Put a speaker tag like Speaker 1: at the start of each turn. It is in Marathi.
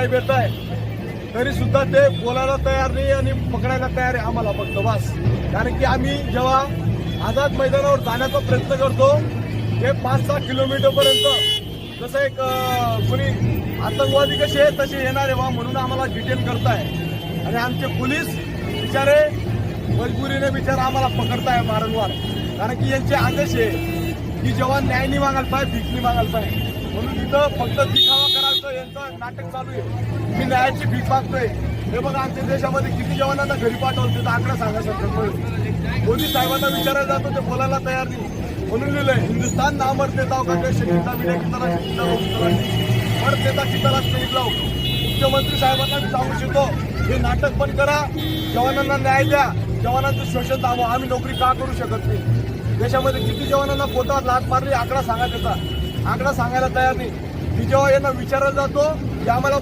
Speaker 1: साहेब येत आहे तरी सुद्धा ते बोलायला तयार नाही आणि पकडायला तयार आहे आम्हाला फक्त बस. कारण की आम्ही जेव्हा आझाद मैदानावर जाण्याचा प्रयत्न करतो ते 5-6 किलोमीटरपर्यंत जसं एक कोणी आतंकवादी कसे तसे येणारे वा म्हणून आम्हाला डिटेन करताय आणि आमचे पोलीस बिचारे मजबुरीने बिचारा आम्हाला पकडताय वारंवार. कारण की यांचे आदेश आहे की जेव्हा न्याय नाही मागायला पाहिजे भीक नाही मागायला पाहिजे म्हणून तिथं फक्त दिखावा करायचं यांचं नाटक चालू आहे. मी न्यायाची भीक मागतोय. हे बघा आमच्या देशामध्ये किती जवानांना घरी पाठवलं त्याचा आकडा सांगा सर. मोदी साहेबांना विचारायला जातो ते बोलायला तयार नाही. म्हणून लिहिलंय हिंदुस्तान नामर देता का शकीता विनय किताला स्पेलिंग लावू. मुख्यमंत्री साहेबांना मी सांगू शकतो हे नाटक पण करा, जवानांना न्याय द्या, जवानांचं शोषण थांबवा. आम्ही नोकरी का करू शकत नाही? देशामध्ये किती जवानांना पोटावर लाथ मारली आकडा सांगा त्याचा. आकडा सांगायला तयार नाही. मी जेव्हा यांना विचारायला जातो की आम्हाला